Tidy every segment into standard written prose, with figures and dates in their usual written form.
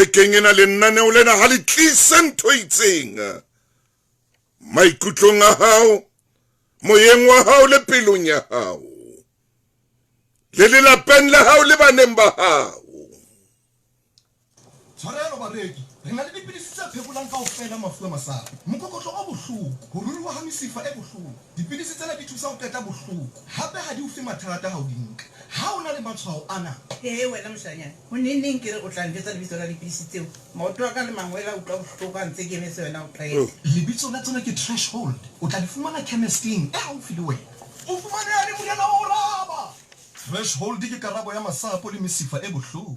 bekeng ena lenaneo lena ha le tlise ntho e itseng maikutlong a hao, moyeng wa hao le pelong ya hao, le lelapeng la hao le baneng ba hao. Tshwarelo bareki, re na le dipidisi tse phekolang kaofela mafu a masapo, mokokotlo o bohloko, ho ruruha ha mesifa e bohloko. Dipidisi tsena di thusa ho qeta bohloko, hape ha di o fe mathata ha o di nka. Ha o na le matshwao ana, wena moshanyana, ho neng ke re o tla njwetsa lebitso la dipidisi tseo? Maoto a ka le mangwela utlwa bohloko a ntse ke emetse wena o qeta. lebitso la tsona ke Threshold. O tla di fumana chemist-ing e haufi le wena. O fumaneha le moriana o raba. Threshold ke karabo ya masapo le mesifa e bohloko.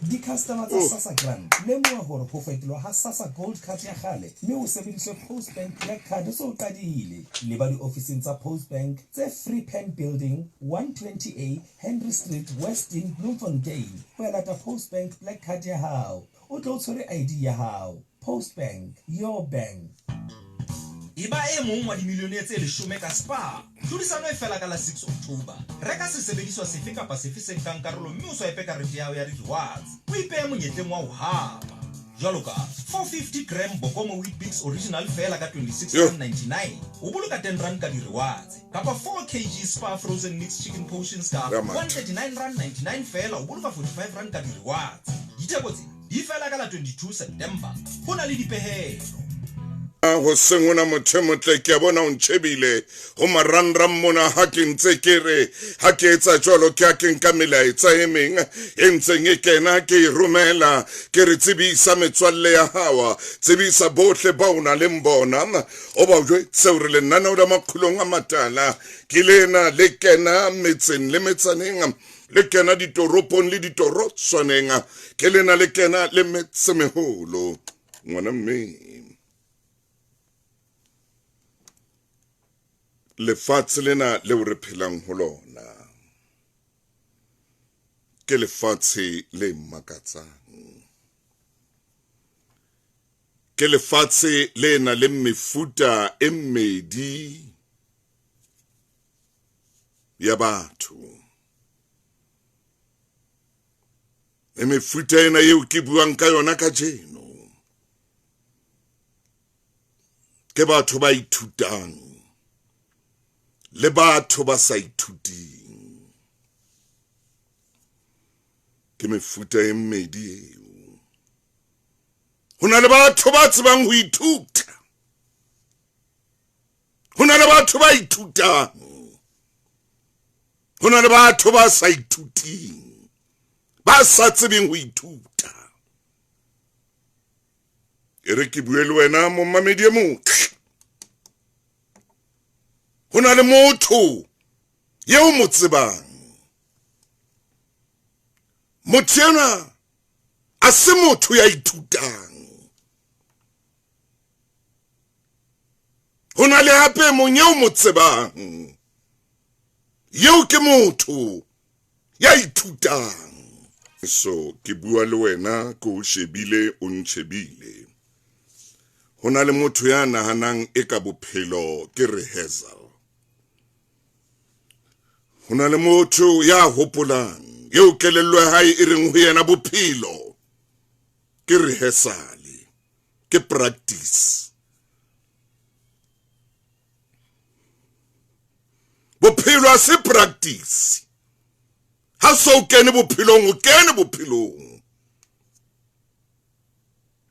Di-customer tsa SASSA Grant lemoha hore ho fetolwa ha SASSA Gold Card ya kgale mme ho sebediswe Postbank Black Card so qadile. Le ba di-ofising tsa Postbank tse Free Pen Building 120A Henry Street Westin Bloemfontein ho lata Postbank Black Card ya hao. O tlo tshwere ID ya hao. Postbank, your bank. Iba e mong wa dimilione tse 10 ka Spar. Tlhodisano e fela ka la 6 October. Reka sesebediswa sefe kapa sefe se nkang karolo mme o swipe karete ya hao ya rewards. O ipehe monyetleng wa ho hapa. Jwalo ka 450 gram Bokomo Weet-Bix original fela ka 26.99. O boloka 10 rand ka di-rewards. Kapa 4 kg Spar frozen mixed chicken portions ka 139.99 fela o boloka 45 rand ka di-rewards. Ditheko tsena di fela ka la 22 September. Ho na le dipehelo. Ho sengona motho motle ke bona o ntshebile ho marangram mona ha ke ntse ke re ha ke etsa jwalo ke a ke nka melaetsa e meng e ntseng e kena ke e romela ke re tsebisa metswalle ya hawa tsebisa bohle ba una le mbona o ba jwe seo re lenaneo la makgulong a matala ke lena le kena metseng le metsaneng le kena ditoropong le ditorotswaneng ke lena le kena le metsemeholo ngwana mme lefatshe lena leo re phelang ho lona ke lefatshe le makatsang, ke lefatshe lena le mefuta e mmedi ya batho. E mefuta ena eo ke buang ka yona ka jeno ke batho ba ithutang le batho ba sa ithuting. Ke mefuta e mmedi eo. Ho na le batho ba tsebang ho ithuta, ho na le batho ba ithutang, ho na le batho ba sa ithuting, ba sa tsebeng ho ithuta. E re ke bue le wena mo mamedi e motle. Ho na le motho yeo mo tsebang, motho ena a se motho ya ithutang. Ho na le hape mong yeo mo tsebang, yeo ke motho ya ithutang. So ke bua le wena ke o shebile o ntshebile. Ho na le motho ya nahanang e ka bophelo ke rehearsal. Ho na le motho ya hopolang yeo kelello ya hae e reng ho yena bophelo ke rehearsal, ke practice. Bophelo a se practice. Ha so kene bophelong o kene bophelong.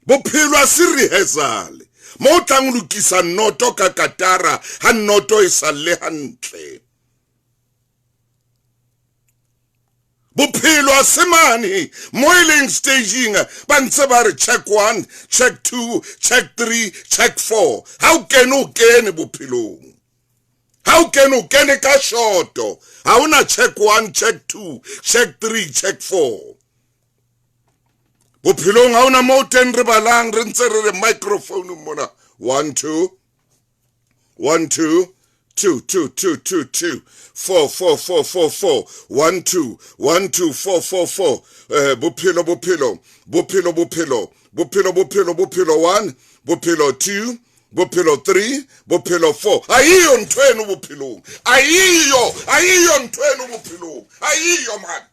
Bophelo a se rehearsal. Mo tlang lokisa noto ka katara ha noto e sa le hantle. Bophelo a se mane mo eleng staging ba ntse ba re check 1, check 2, check 3, check 4. How kene bophelong? How kene ka shoto? Ha una check 1, check 2, check 3, check 4. Bophelong ha una mo ten re balang re ntse re microphone mona 1 2 1 2 2 2 2 2 2 4 4 4 4 4 1 2 1 2 4 4 4 bophelo 1 bophelo 2 bophelo 3 bophelo 4. Ayiyo ntwenu bophelong, ayiyo ntwenu bophelong, ayiyo man,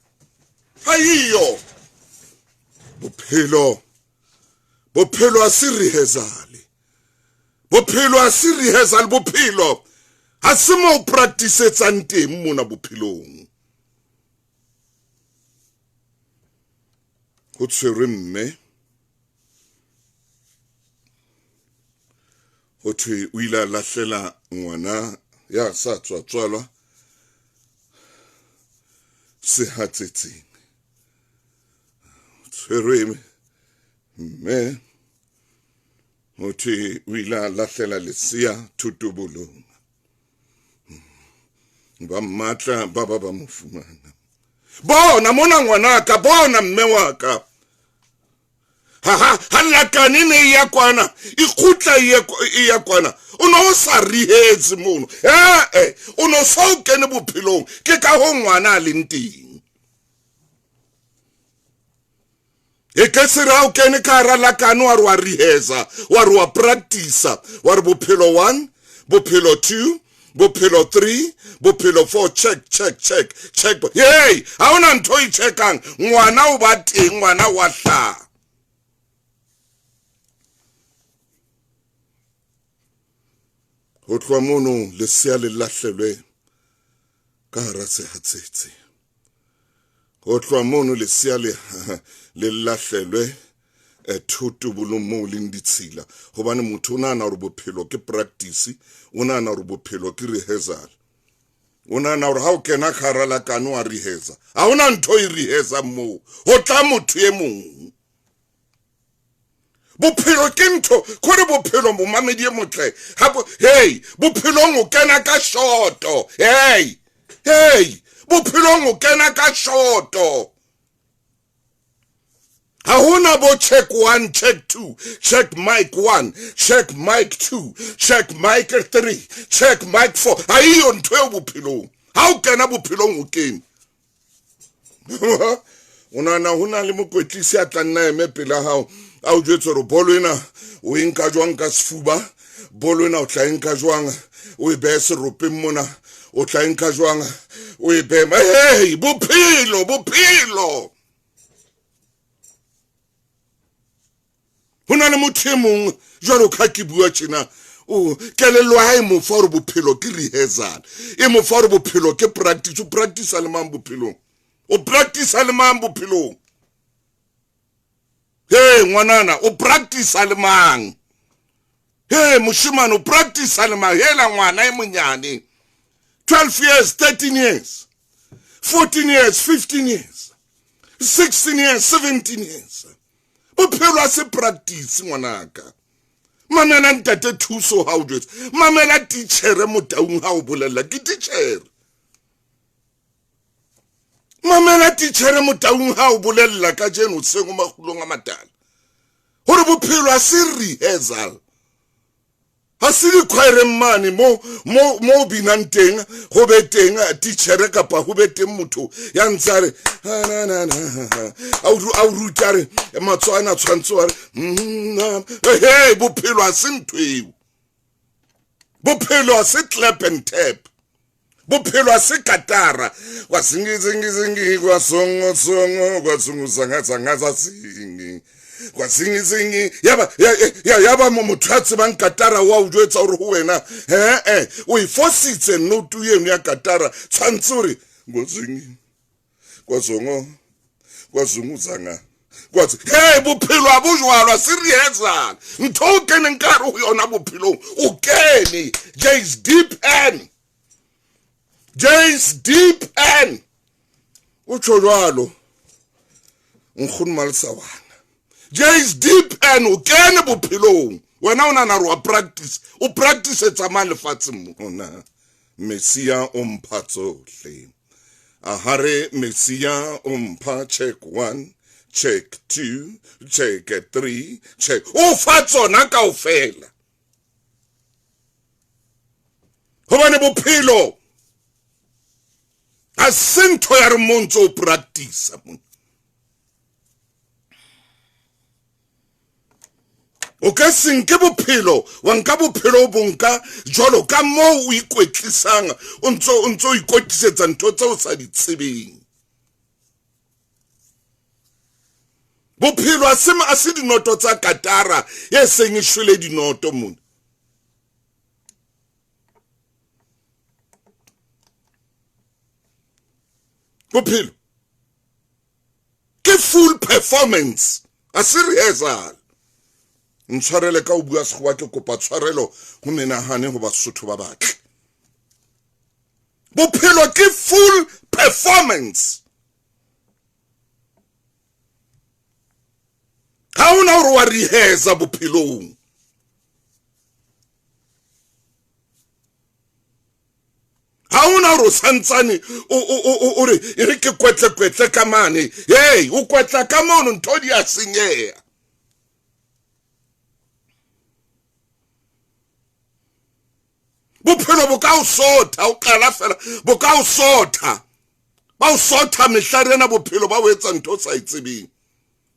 ayiyo. bophelo a se rehearsal bophelo ha se mo practicetsang teng mona bophelong go tshwere mme go thwe o ile a lahlela ngwana ya sa tswatswalwa sehatsetseng tshwere mme go thwe o ile a lahlela lesea thutubolong ba matla ba mo fumana bona mona ngwana ka bona mme wa ka ha lakane ne ya kwana ikutla ya kwana o no sa rihetse mono o no sa o kene bophelong ke ka ho ngwana a leng teng e ke se ra o kene ka ra lakane wa re riheza wa re wa practice wa re bophelo 1 bophelo 2 bophelo 3 bophelo 4 check hey ha ona ntho I checkang ngwana o ba teng ngwana wa hla go tloa mono lesea le lahlelwe ka hara sehatsetse go tloa mono lesea le lahlelwe thutubolong mo leng ditshila gobane motho o nana gore bophelo ke practice o nana gore bophelo ke rehearsal o nana gore ha o kena kgara la kano wa rehearsa ha ona ntho I rehearsa mo go tla motho e mong bophelo ke ntho kore bophelo mo mamedi e motle hey bophelong o kena ka shoto hey bophelong o kena ka shoto ha hona bo check 1 check 2 check mic 1 check mic 2 check mic 3 check mic 4 ha iyo ntho e bophelong ha o kena bophelong o kene ona hona le mokwetlisi a tla nna eme pela hao a o jwetsa re bolo ena o enka jwang ka sefuba bolo ena o tla enka jwang o e be seropeng mona o tla enka jwang o e be hey bophelo hona le motho e mong jwalo ka ke bua tjena o kelelo ha mo for bophelo ke rehearsal e mo for bophelo ke practice o practice le mang bophelong o practice le mang bophelong hey ngwanana o practice le mang hey moshimane o practice le mang hela ngwana e monyane 12 years 13 years 14 years 15 years 16 years 17 years bophelo a se practice ngwanaka mamela ntate thuso ha o jwetsa mamela teacher motaung ha o bolela ke teacher mamela teacher motaung ha o bolela ka jeno sengo magulong a matala hore bophelo a se rehearsal ha se di khwaere mane mo binanteng go be teng teacher kapa go be teng motho ya ntsare a rutare matswana tshwantso hey bophelo a se ntweo bophelo a se clap and tap bophelo a se katara wa singi kwa songo kwa zanga singi kwa singi yaba motho a tsebang katara wa o jwetsa gore go wena o e fositse note yeno ya katara tshwantse gore kwa zungu zanga hey bophelo a bo jwalwa se rehearsal ntho o keneng ka re go yona bophelong o kene J's deep end o tshojalo nkgono malsawana J's deep end o kene bophelong wena o nana re wa practice o practice tsa malefatse mona Mesia o mpha tsohle a hare Mesia o mpha check 1 check 2 check 3 check o fa tsona kaofela hobane bophelo a sento ya re montso o practice o ka senke bophelo wa nka bophelo bonka jolo ka mo o ikwetlisang o ntso ikwetlisetsa ntho tse o sa di tsebeng bophelo a se dinoto tsa katara ye seng e shwele dinoto mona. Bophelo ke full performance a se rehearsal. Ntshwarele ka o bua sekgowa ke kopa tshwarelo go menahane go Basotho ba batle. Bophelo ke full performance. Ha una hore wa rehearsa bophelong. Ha una hore santsane o re re ke kwetle ka mane. Hey, o kwetla ka mono ntho di a senyeha. Bophelo bo ka o sotha o qala fela bo ka o sotha. Ba o sotha mehlare na bophelo ba o etsa ntho tsa itsebeng.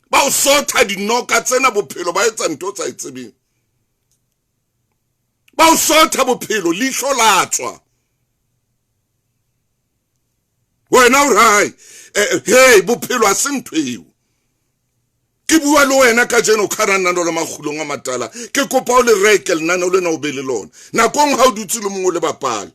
Ba o sotha dinoka tsena bophelo ba etsa ntho tsa itsebeng. Ba o sotha bophelo lihlo la tswa. Wena o rai hey bophelo a se ntho eo. Ke bua le wena ka jeno kharanano le magulong a matala ke kopa o le reke le nana o le na o be le lona nakong ha o dutse le mongwe le bapala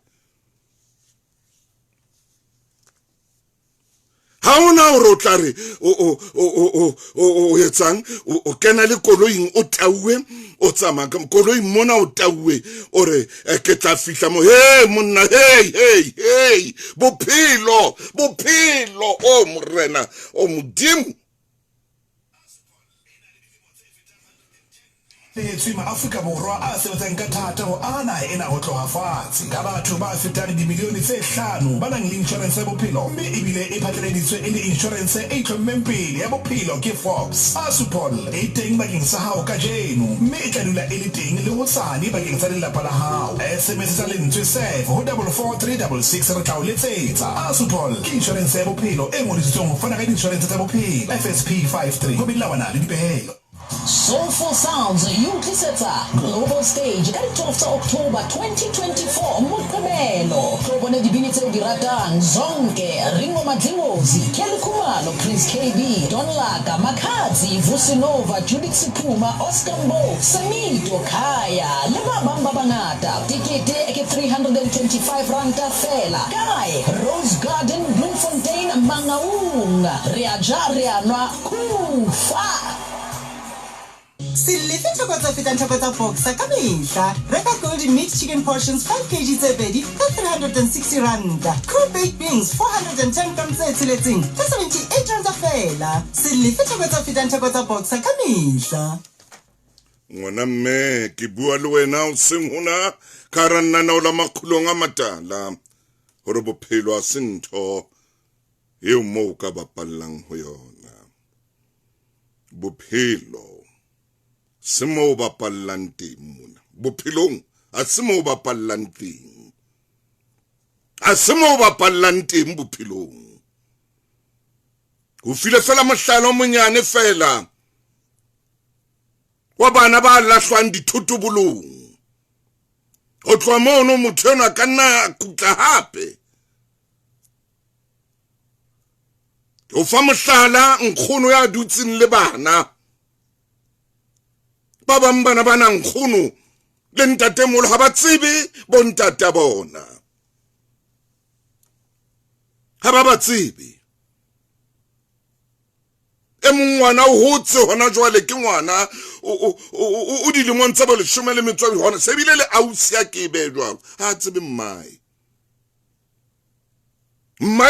ha ona o rotla re o etsang o kena le koloing o tauwe o tsama ka koloing mona o tauwe ore ke tla fihla mo hey monna hey bophelo o morena o modimo. Tsima Afrika Borwa a sebetsang ka thata ho ana ena ho tloha fatshe ka batho ba fetang dimilione tse 5 ba nang le insurance ya bophelo mme ebile e phatlaladitswe e le insurance e itlhommeng pele ya bophelo ke Forbes. Asupol e teng bakeng sa hao ka jeno mme e tla dula e le teng le hotsane bakeng sa lelapa la hao. SMS tsa lentswe save ho 44366 re tla o letsetsa. Asupol ke insurance ya bophelo e ngodisitsweng ho fana ka insurance tsa bophelo FSP 53 ho bilawana le dipehelo. Soulful Sounds Utiseta Global Stage ka 12 October 2024 Moqebelo Tlobone dibini tse di ratang zonke Ringo Madlingozi Kelly Khumalo Prince KB Don Laka Makhazi Vusinova Judith Sipuma Oscar Mbo Samito Khaya le ba bang ba bangata tikete ke 325 ranta fela kae Rose Garden Bloemfontein Mangaung Riajanwa Kufa Silifi tokotsa fita ntokotsa boxa ka mehla. Reka golden meat chicken portions 5 kg tse pedi ka 360 randa. Cool baked beans 410 grams tse tsheletseng ka 78 randa fela. Silifi tokotsa fita ntokotsa boxa ka mehla. Ngwana mme ke bua le wena o seng hona ka ranana o la makhulong a matala hore bophelo a se ntho eo mo ka bapallang ho yona. Bophelo se mo bapallang teng mona bophelong a se mo bapallang teng bophelong o file fela mohlalo monyane fela wa bana ba lahlwang dithutubolong o tloa mono motho ena ka nna kutla hape o fa mohlala nkgono ya dutseng le bana ba bang bana ba nang nkgono le ntatemolo ha ba tsebe bo ntata bona ha ba tsebe e mongwana o hotse hona jwale ke ngwana o dilemong tsa bo 10 hona se bile le ausi ya ke be jwalo ha tsebe mmae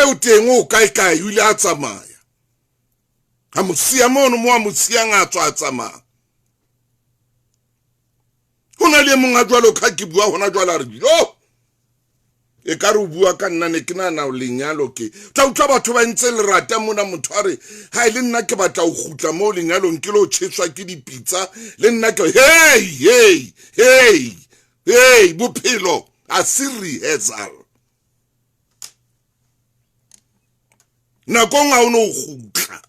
o teng o kae o ile a tsamaya ha mosia mono mo a mosia nga tswa a tsamaya hona le monga jwalo ka ke bua hona jwala re yo e ka re bua ka nna ne ke nana o lenyalo ke tla utlwa batho ba ntse le rata mona motho a re ha ile nna ke batla o gutla mo lenyalong ke lo tshetswa ke dipitsa le nna ke hey bophelo a siri hezal nakong a ono gutla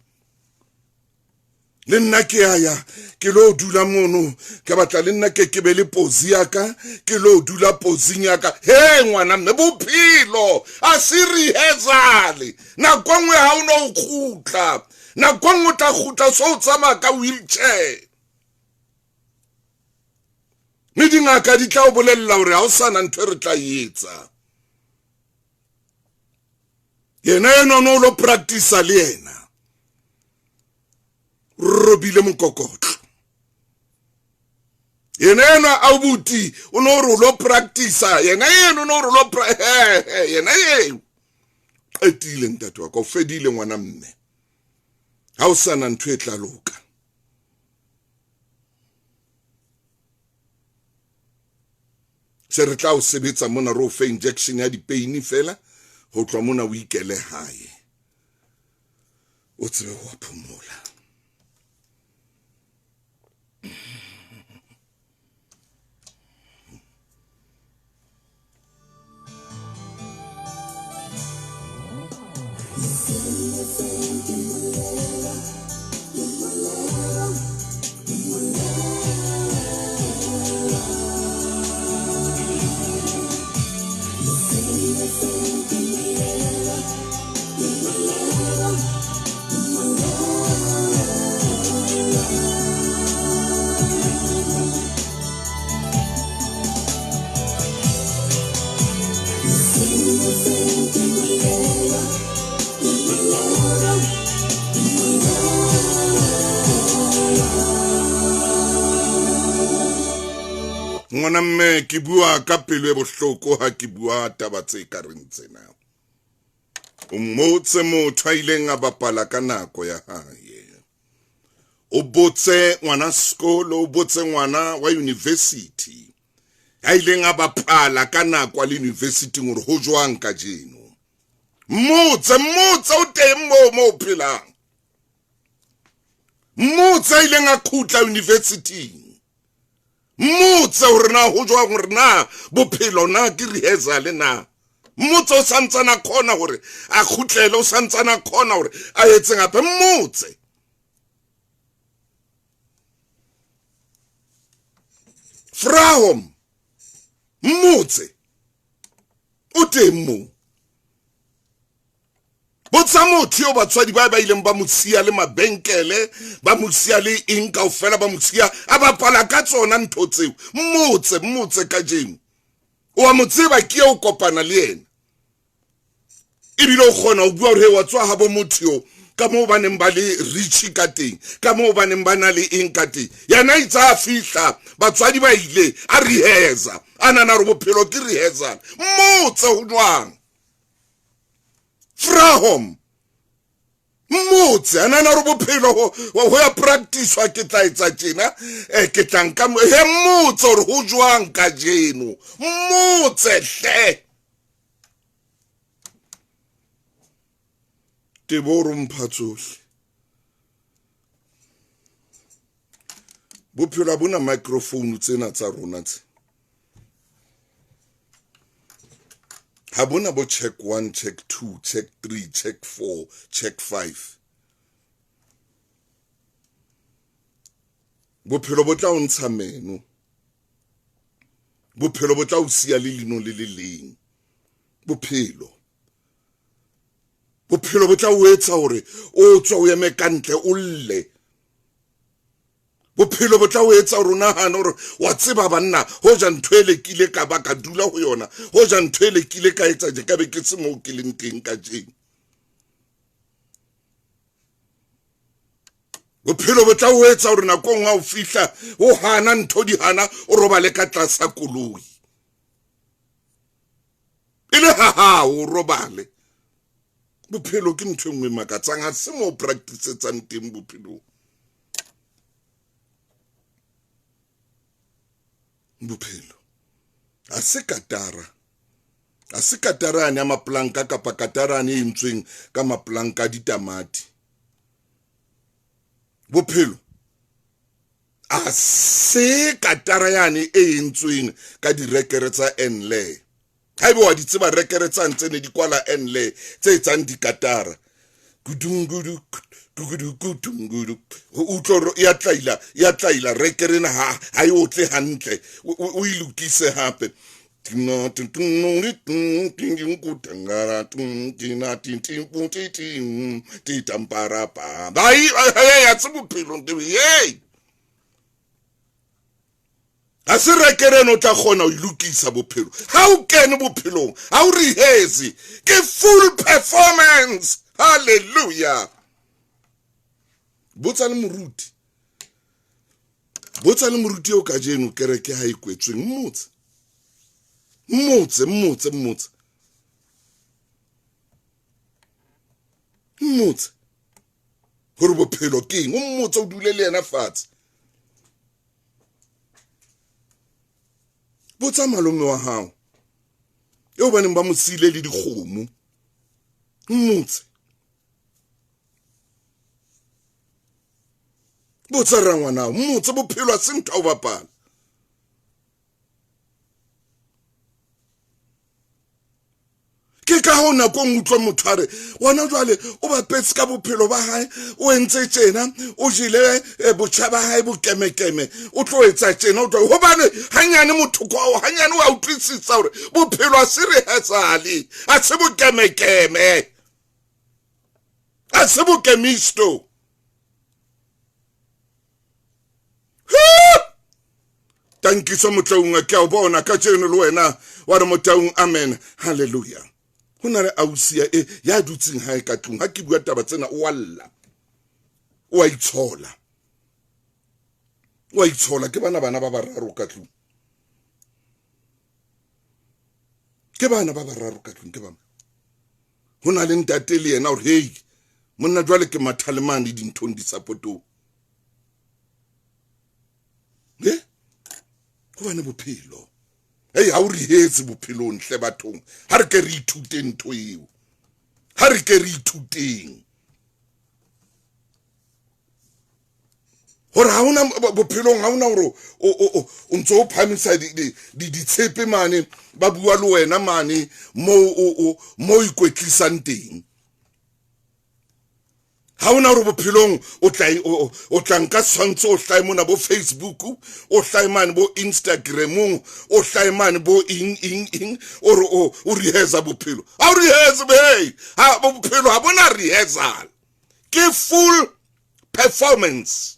le nna ke aya ke lo dula mono ke batla le nna ke be le pozi yaka ke lo dula pozing yaka ngwana mme bophelo a siri hezale nakongwe ha ono khutla na kwangwe tla khuta so tsama ka wheelchair mme dingaka di tla o bolella hore ha o sana ntho re tla etsa yena no lo practice le yena robile mokokotlo yena abuti uno lo practice yena no lo yena qetile ntate wa ka o fedile ngwana mme ha o sana ntho e tla loka se re tla o sebetsa mona ro fe injection ya dipain fela ho tloa mona o ikele hae o tsebe wa phomola ngwana mme ke bua ka pelo e bohloko ha ke bua taba tse ka reng tsena o mmotse motho a ileng a bapala ka nako ya hae o botse ngwana sekolo o botse ngwana wa university a ileng a bapala ka nako le university ngore ho jwang ka jeno mmotse o teng mo phelang mmotse ileng a khutla university mmotse hore na ho jwa hore na bophelo na ke rehearsal na mmotse o santsana khona hore a khutlele o santsana khona hore a etse ngape mmotse from mmotse o temo botsa motho yo batswadi ba ileng ba motsia le mabenkele ba motsia le eng kaofela ba motsia a bapala ka tsona ntho tseo mmotse ka jeno o a motseba ke o kopana le yena ibile o khona o bua hore wa tswa ha bo motho ka mo ba neng ba le rich ka teng ka mo ba neng ba na le eng ka teng yana itsa fihla batswadi ba ile a rehearsa anana re bophelo ke rehearsal mmotse ho jwang from mmotse anana re bophelo ho ya practice wa ke tla etsa tjena ke tlanka he mmotse hore ho jwang ka jeno mmotse hle te boru mphatsohle bophelo bona microphone tsena tsa rona tse ha bona bo check 1 check 2 check 3 check 4 check 5 bophelo bo tla o ntsha meno bophelo bo tla o sia le lino le leng bophelo bo tla o etsa hore o tswa o eme kantle o lle bophelo bo tla o etsa hore o nahana hore wa tseba banna ho ja nthwele kile ka ba ka dula ho yona ho ja nthwele kile ka etsa je ka be ke se mo ke leng teng ka jeng bophelo bo tla o etsa hore nakong ha o fihla o hana ntho di hana o robale ka tlasa koloi ile ha o robale bophelo ke ntho engwe makatsang ha se mo practice tsang teng bophelo bophelo a se katara ya maplanka kapa katarane e entsweng ka maplanka di tamati bophelo a se katara yane e entsweng ka direkere tsa enle haebe wa di tseba rekere tsa ntse ne di kwala enle tse tsang di katara gudungudu gudungudu utloro ya tlaila rekere na ha yo tle hantle o ilukise hape a se rekere no tla gona o ilukisa bophelo ha o kene bophelong ha o rehearse ke full performance. Hallelujah. Botsa le moruti o ka jeno kereke ha ikwetsweng mmotse gore bophelo ke eng, o mmotse o dule le yena fatshe. Botsa malome wa hao eo baneng ba mo sile le dikgomo, mmotse. Botsa rangwana mmotse bophelo a se ntho o bapala. Ke ka ho nako ngutlo mothare wona jwale o bapetse ka bophelo ba hae o entse tjena o jile botjha ba hae bo kemekeme o tlo etsa tjena o tlo hobane hanyane motho kwa hanyane wa utlwisisa hore bophelo a se rehearsal a se bo kemekeme a se bo kemisto. Thank you so much ke a bona ka tjeno le wena wa re motaung. Amen. Hallelujah. Hona le ausia ya dutseng hae ka tlung ha ke bua taba tsena o walla o a itshola ke bana ba bararo ka tlung ke bana ke bana hona le ntate le yena o hey monna jwale ke mathalemane dinthong di support-o go bana bophelo. Hey, ha o rihetse bophelong hle bathong ha re ke re ithute ntho eo ha re ke re ithuteng hore ha ona bophelong ha ona hore o ntso o phamisa di tshepe mane ba bua le wena mane mo ikwetlisang teng. Ha ona hore bophelong o tla nka tshwantse o hlae mona bo Facebook o hlae mane bo Instagram o hlae mane bo ing o rehearsa bophelo ha o rehearse be ha bophelo ha bona rehearsal ke full performance.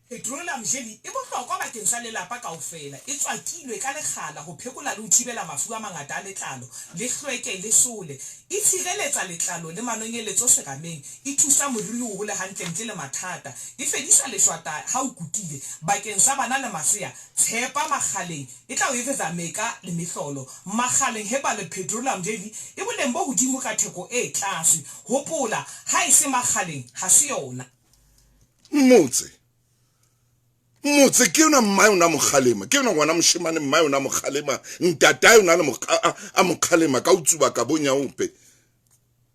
Petroleum jelly e bohlokwa bakeng sa lelapa kaofela e tswakilwe ka lekgala ho phekola le ho thibela mafu a mangata a letlalo le hlweke le sole e tshireletsa letlalo le manonyeletso serameng e thusa moriri ho hola hantle ntle le mathata e fedisa leshwata ha o kutile bakeng sa bana le masea tshepa makgaleng e tla o evetsa meka le mehlolo makgaleng heba le petroleum jelly e boleng bo hodimo ka theko e tlase hopola ha e se makgaleng ha se yona motse ke yona mmae o na mokgalema ke yona ngwana moshemane mmae o na mokgalema ntatae o na le mokgalema ka utsuba ka bonya ope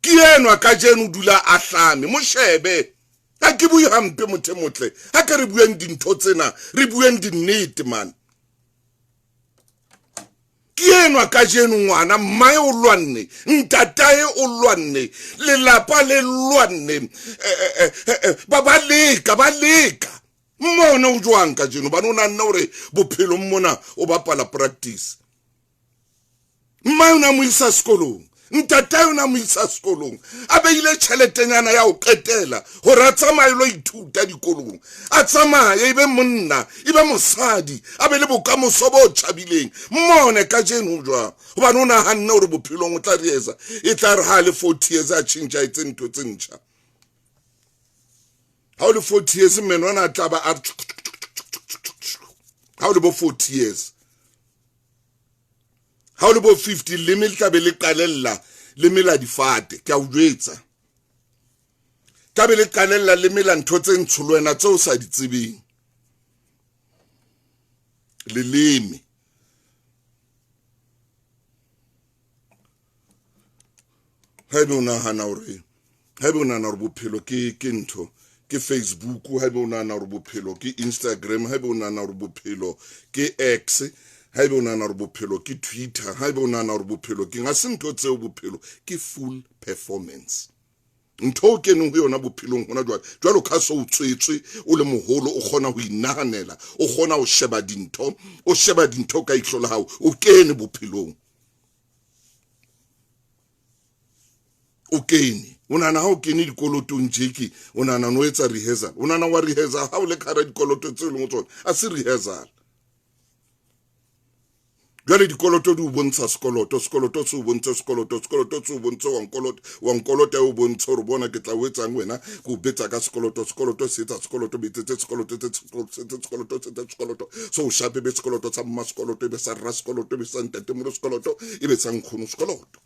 ke yenwa ka jeno dula a hlame moshebe ha ke bui hampe mothe motle ha ka re bueng dintho tsena re bueng dinnete man ke yenwa ka jeno ngwana mmae o lwanne ntatae o lwanne lelapa le lwanne ba leka mona o jwang ka jeno bana o nanna hore bophelo mona o bapala practice mma o na mo isa sekolong ntata o na mo isa sekolong a beile tšheletenyana ya o qetela hore a tsamaye lo ithuta dikolong a tsamaye e be monna e be mosadi a be le bokamoso bo tšhabileng mmone ka jeno o jwang gobane o naganne hore bophelong o tla reetsa e tla re ha le 40 years a tšhentšha etse ntho tse ntšha ha o le 40 years men wana tla ba a ha o le bo 40 years ha o le bo 50 le me tla be le qalella le mela difate ke a o jwetsa tla be le qalella le mela ntho tse ntshulwena tse o sa di tsebeng le leme ha be ona hana hore bophelo ke ntho ke Facebook ha be ona na re bophelo ke Instagram ha be ona na re bophelo ke X ha be ona na re bophelo ke Twitter ha be ona na re bophelo ke nga sentho tseo bophelo ke full performance ntho ke no ho yona bophelong hona jwalo ka so utswetswe o le moholo o khona ho inahanela o khona ho sheba dintho ka ihlo la hao o kene bophelong o kene unana ha o kene dikolotong jeki unana no etsa rehearsal unana wa rehearsal ha o le khara dikoloto tse leng tsona a se rehearsal jwale dikoloto di o bontsha sekoloto se o bontsha sekoloto se o bontsha wa nkoloto o bontsha re bona ke tla o etsang wena go betsa ka sekoloto se etsa sekoloto betsetse sekoloto so o shape be sekoloto tsa mma sekoloto be sa ra sekoloto be sa ntate mo sekoloto e be sa nkgono sekoloto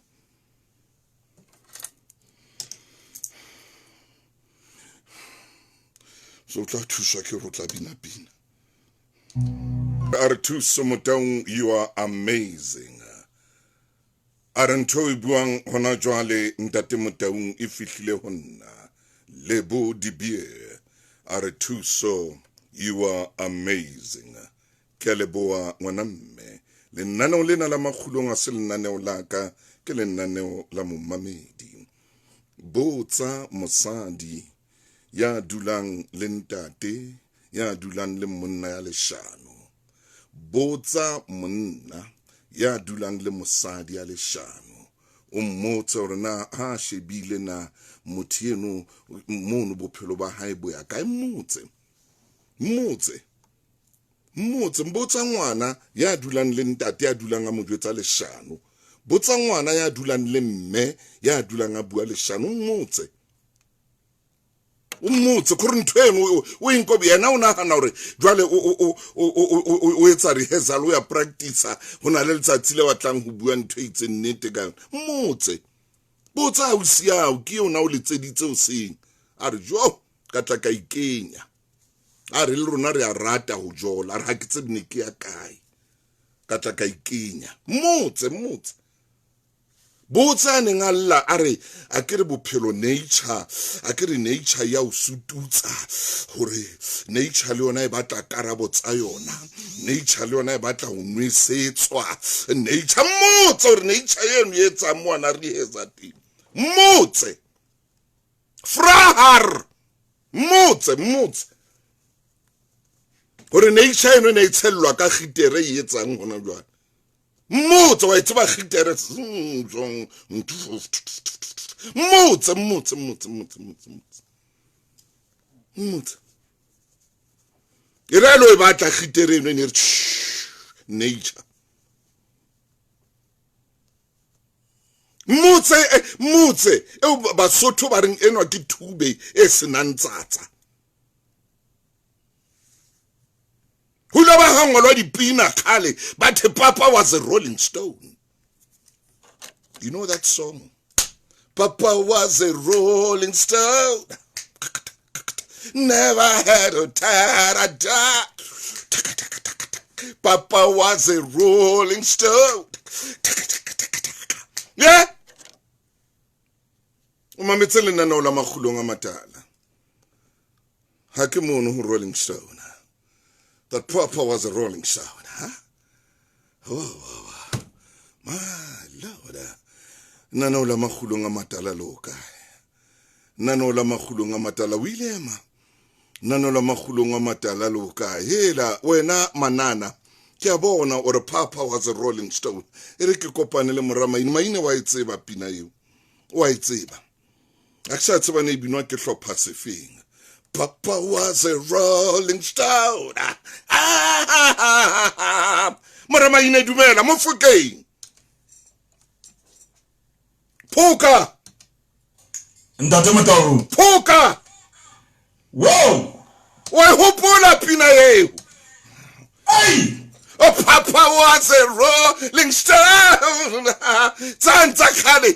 so tla thusa ke ro tla bina Artuso Motong, you are amazing. Aranto buang hona jwale ntate Motong ifihlile honna. Lebo dibie. Artuso, you are amazing. Keleboa ngwanamme. Lenaneo lena la makhulong a se lenaneo la ka ke lenaneo la momamedi. Botsa mosadi ya dulang le ntate ya dulang le monna ya leshano. Botsa monna ya dulang le mosadi ya leshano. O mmotsa hore na ha shebile na motho eno mono bophelo ba hae bo ya kae mmotse mbotsa ngwana ya dulang le ntate ya dulang a mo jwetsa leshano. Botsa ngwana ya dulang le mme ya dulang a bua leshano mmotse kore ntho eno o inkobe yena o nagana gore jwale o etsa rehearsal o ya practice go na le letsatsi le batlang go bua ntho e itseng nnete ka yone botsa ausi yao ke yona o letseditse o seng a re jo ka tla ka ikenya a re le rona re a rata go jola a re ha ke tsebne ke ya kae ka tla ka ikenya motse botsa neng alla a re a ke re bophelo nature ya o sututsa gore nature le yona e batla karabo tsa yona nature le yona e batla go nwesetswa nature motse gore nature yeno e etsa mwana re heza teng motse frahar motse gore nature yeno ne e tshelwa ka gitere e etsang gona jwana motse wa itse ba gitere motse irelo e batla gitere eno ne nature motse e ba sotho ba reng enwa ke thube e senantsatsa hula ba hangolwa dipina khale but Papa was a rolling stone. You know that song? Papa was a rolling stone. Never had a ta-da-da. Papa was a rolling stone. Yeah? Umametsele nana ola makhulong a matala. Ha ke mono ho rolling stone. That Papa was a rolling stone, huh? Oh, my Lord. Nanola makhulong a matala loka. Nanola makhulong a matala William. Nanola makhulong a matala loka. Hela wena manana. Kia bona or Papa was a rolling stone. Ereke kopane le morama in maine wa itseba pina eo. Wa itseba. Aksha tseba ne binwa ke hlopha sefeng. Papa was a rolling stone. Morama ine dumela mo fukeng. Poka. Ntate Motong. Poka. Wow. Wa hopola pina eo. Hey. Oh, Papa was a rolling stone. Tsantsa khale.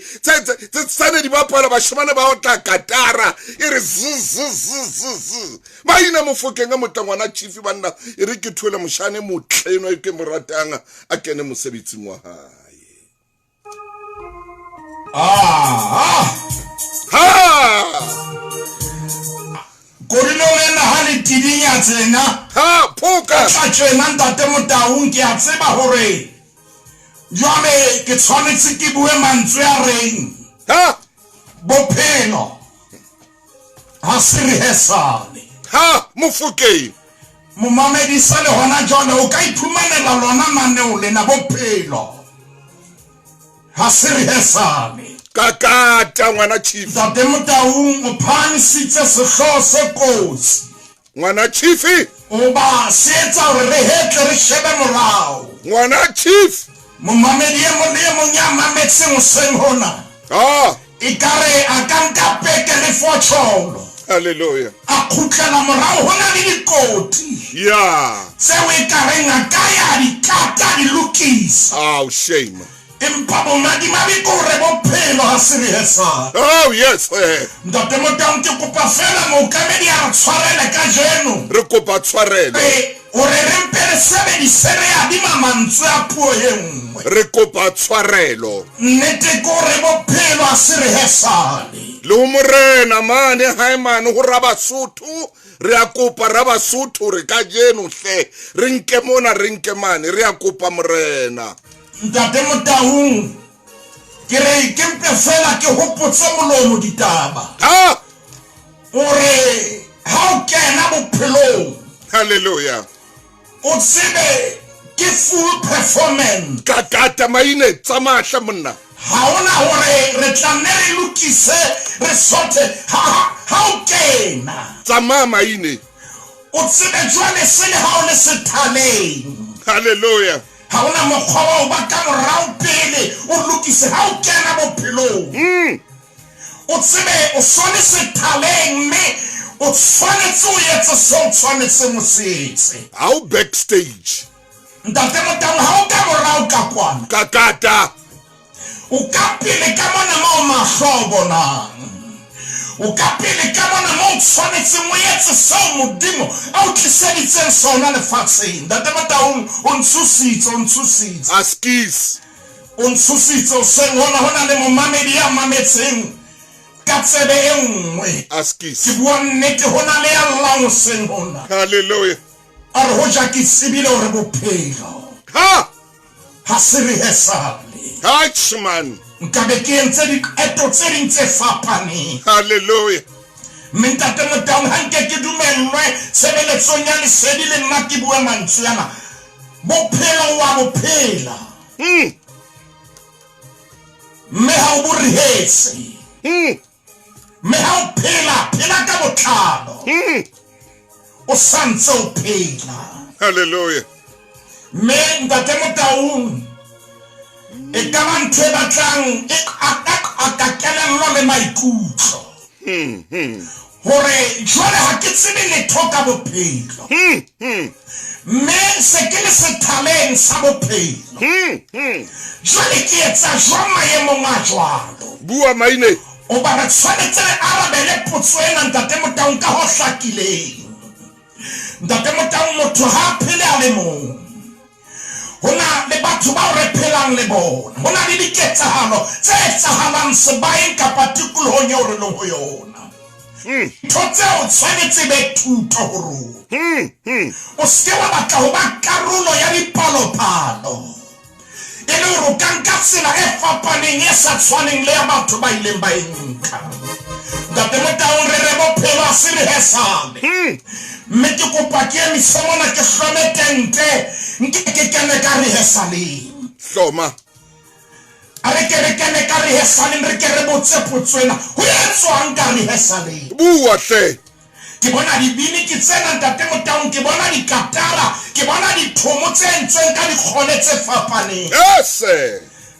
Tsane di bapala ba shimane ba otla katara. Ere z. Ba ina mo fokeng a motangwana chief banna. Ere ke thwele moshane motleno e ke moratanga a kene mosebetsing wa hae. Korilo lena hali tidinya tsena. Ha, poka. Ka tsena ntate Motong ke a tseba hore jwale ke tshwanetse ke bue mantswe a reng. Ha, bophelo ha se rehearsale ha Mofokeng momamedi sa le hona jwale o ka iphumanela lona maneo lena bophelo ha se rehearsale kakata ngwana chief Ntate Motaung o phanisitse sehloho se kotsi ngwana chief o ba se etsa hore re hetle re shebe morao ngwana chief momamedi e mong le e mong ya mametseng hoseng hona ekare a ka nka peke le fotsholo hallelujah a khutlela morao hona le dikoti tseo ekareng a ka ya dikata di lokisa oh shame empa bomadimabe ko re bophelo ha se rehearsale oh yes Ntate Motaung ke kopa fela mookamedi a re tshwarele ka jeno re kopa tshwarele hore re mpe re sebedise re adima mantswe a puo e nngwe re kopa tshwarelo nnete ko re bophelo ha se rehearsale le ho morena mane haimane ho Rabasotho re a kopa Rabasotho re ka jeno hle re nke mona re nke mane re a kopa morena Ntate Motaung ke re ke mpe fela ke hopotse molomo ditaba ore ha o kena bophelong hallelujah o tsebe ke full performance kakata maine tsamahla monna ha ona hore re tla nne re lokise re sote ha o kena tsamaya maine o tsebe jwale se le ha o le sethaleng hallelujah ha ona mokgwa wa o ba ka morao pele o lokise ha o kena bophelong o tsebe o sone sethaleng mme o tshwanetse o etse se o tshwanetse mo se etse ha o backstage Ntate Motaung ha o ka morao ka kwana kakata o ka pele ka mona mo mahlo bonang o ka pele ka mona mo tshwanetse mo etse se modimo a o tliseditseng sona lefatsheng Ntate Motaung o ntshositse askis o ntshositse o seng hona le momamedi ya mametseng ka tsebe e nngwe askis ke bua nnete hona le ya llang o seng hona hallelujah a re hoja ke tsebile hore bophelo ha se rehearsale Hatchman nkabe ke entse dieto tse ding tse fapaneng hallelujah mme Ntate Motaung ha nke ke dumellwe tshebeletsong ya lesedi le nna ke bue mantswe yana bophelo wa bophela mme ha o borehetse mme ha o phela ka botlalo o santse o phela hallelujah mme Ntate Motaung e ka ba ntho e batlang a ka kelello le maikutlo hore jwale ha ke tsebe letho ka bophelo mme se ke le sethaleng sa bophelo jwale ke etsa jwang maemong a jwalo bua maine o ba re tshwanetse re arabele potso ena Ntate Motaung ka ho hlakileng Ntate Motaung motho ha phele a le mong hona le batho ba re phelang le bona hona le diketsahalo tse etsahalang sebaeng kapa tikolohong eo re leng ho yona thotse o tshwanetse be thuto ho rona o se wa batla ho ba karolo ya dipalopalo e le hore o ka nka tsela e fapaneng e sa tshwaneng le ya batho ba ileng ba enka Ntate Motaung re bophelo ha se rehearsale mme ke kopa ke emise mona ke hlome tente nke ke kene ka rehearsaleng hloma a re ke re kene ka rehearsaleng re ke re botse potswena ho etswang ka rehearsaleng bua hle ke bona dibini ke tsena Ntate Motaung ke bona dikatara ke bona dithomo tse entsweng ka dikgole tse fapaneng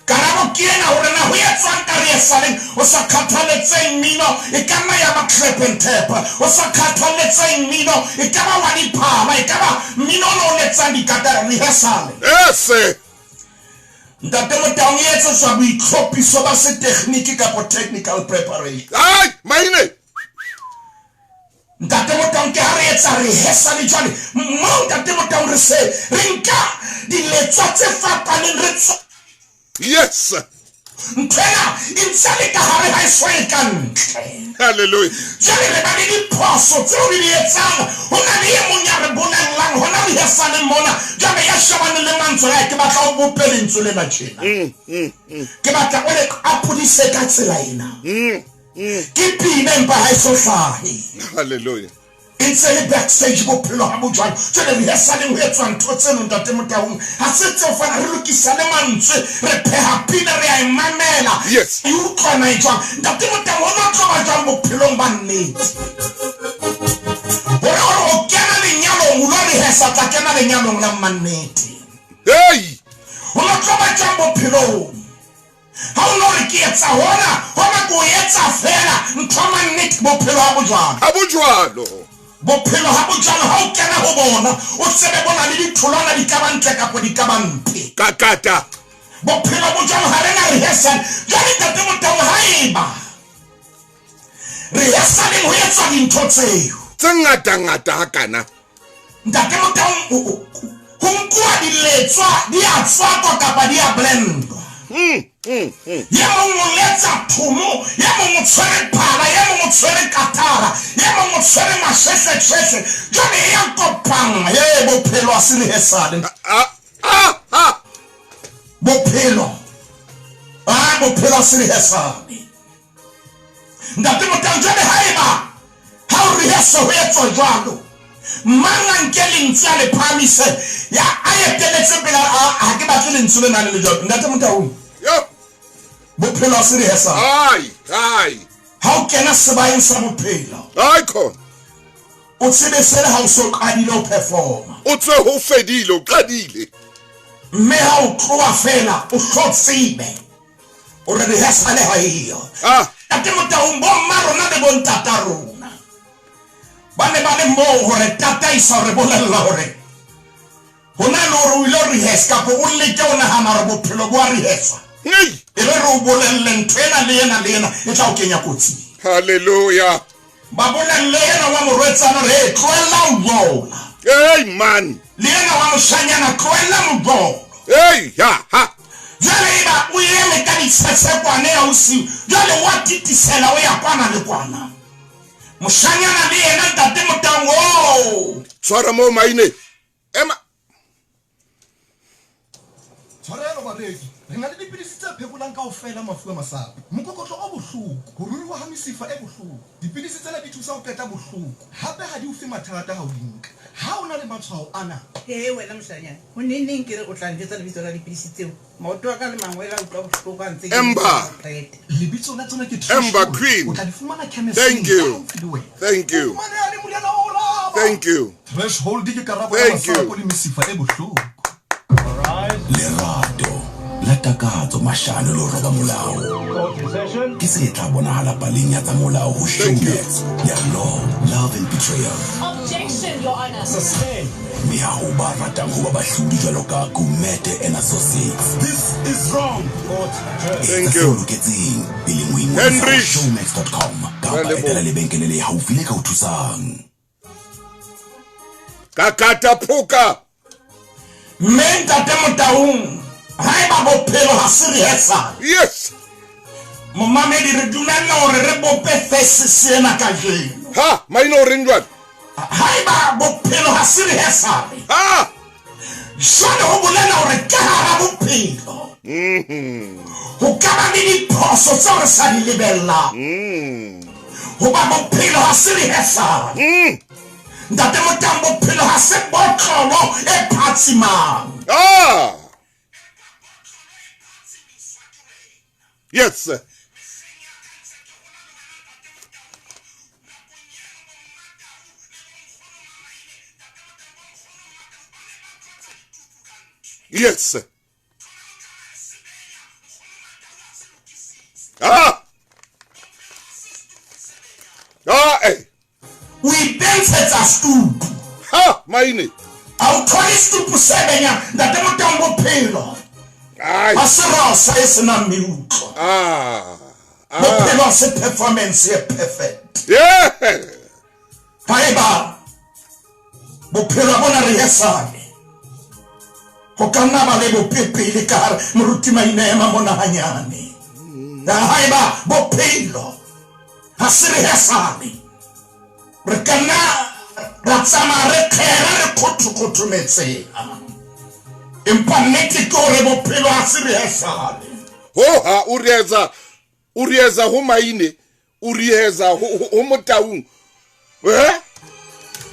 karabo ke ena hore na ho etswang ka rehearsaleng o sa kgathaletseng mmino e ka nna ya ba clap and tap o sa kgathaletseng mmino e ka ba wa diphala e ka ba mmino o letsang dikatara rehearsal Ntate Motaung e etsa boitlhophiso ba se technique kapo technical preparation maine Ntate Motaung ke ha re etsa rehearsal jwale mo Ntate Motaung re se re nka diletswa tse fapaneng re yes ntena insale ka hare ha iswa e kantle hallelujah jale re ba le diphoso tseo di etsang hona le e mong ya re bolellang hona rehearsal mona jale ya shebane le mantswe ya ke batla o bopele lentswe le la tjena ke batla o le a pudise ka tsela ena ke pina empa ha eso hlahe Hallelujah. It's a backstage bophelo ha bojwang tswele re sa le ho etswa ntho tseno ntate Motaung ha se tse fana re lokisa le mantswe re pheha pina re a imamela Yes. e utlwana etswa ntate Motaung ona tloba jwang bophelong ba nnete o kena lenyalong o lo rehesa tla kena lenyalong la mannete Hey! o lo tloba jwang bophelong ha o lo re ke etsa hona ko etsa fela ntho mannete bophelo ha bojwang Abujwalo. bophelo ha bojalo ha o kena ho bona o sebe bona le ditholwana di ka bantle kapo di ka bampe Kakata. bophelo bojalo ha rena rehearsal jwale ntate Motaung haeba rehearsaleng ho etswa dintho tseo Tse ngata hakana. ntate Motaung ho nkuwa diletswa di a tswakwa kapa di a blendwa ya mongwe o letsa thumo ya mongwe o tshwere phala ya mongwe o tshwere katara ya mongwe o tshwere masheshe jwale ya kopang bophelo a se rehearsal bophelo a se rehearsal ntate Motaung jwale haeba ha o rehearsa ho etswa jwalo manga nke lentswe a le phamise ya a eteletse pela ha ke batle lentswe le nang le jwalo ntate Motaung Yo. bophelo a se rehearsal Ai. ha o kena sebaeng sa bophelo Ai khona. o tsebe sele ha o so qadile ho performa O tse ho fedile o qadile. mme ha o tloa fela o hlotsebe o re rehearsal ha iyo ntate Motaung bo mma rona le bo ntata rona ba ne ba le moo hore tataisa hore bolella hore hona le hore o ile rehearse kapo o leke o nahana hore bophelo bo a rehearswa e re o bolelle ntho ena le ena e tla o kenya kotsing Hallelujah. ba bolelle ena wa morwetsana re tloela o bola Hey man. le ena wa moshanyana tloela mo bola Hey ha. jwale eba o eme ka ditshekwane ya osi jwale wa titisela o ya kwana le kwana moshanyana le yena ntate Motaung Tshwara mo maine. Ema. Tshwarelo bareki re na le dipidisi tse phekolang kaofela mafu a masapo mokokotlo o bohloko ho ruruha ha mesifa e bohloko dipidisi tsena di thusa ho qeta bohloko hape ha di o fe mathata ha o di nka ha o na le matshwao ana wena moshanyana ho neng ke re o tla njwetsa lebitso la dipidisi tseo maoto a ka le mangwela a utlwa bohloko a ntse Ember. lebitso la tsona ke Ember Queen. o tla di fumana chemist Thank you. Thank you. threshold ke karabo Thank ya masapo you. le mesifa e bohloko lerato la takatso mashano le roba molao ke se tla bonahala paleng ya tsa molao ho Showmax ya love and betrayal Objection, Your Honor. Sustain. mme ha ho ba ratang ho ba bahlodi jwalo ka Gumede and Associates. This is wrong. Thank you. Henry. Showmax.com kapa etela lebenkele le haufi le ka o thusang. Kakata phuka. mme ntate Motaung haeba bophelo ha se rehearsal Yes. momamedi re dumella hore re bope face sena ka jeno Ha maine o reng jwale. haeba bophelo ha se rehearsal jwale ho bolela hore ka hara bophelo ho ka ba le diphoso tseo re sa di lebellang hoba bophelo ha se rehearsal ntate Motaung bophelo ha se botlolo e phatsimang Yes sir. Yes sir. we dance at a stoop ha maine au thole stoop sebenya ntate Motaung bophelo a se rosa e sena meutlwa bophelo a se performance e perfect haeba bophelo a bona rehearsal ho ka nna ba le bopepele ka hare moruti maina ya mamona hanyane haeba bophelo ha se rehearsal re ka nna ra tsamaya re khera re khothukhothumetseha empa nnete ke hore bophelo ha se rehearsal ho ha o reetsa ho maine o riheza ho motaung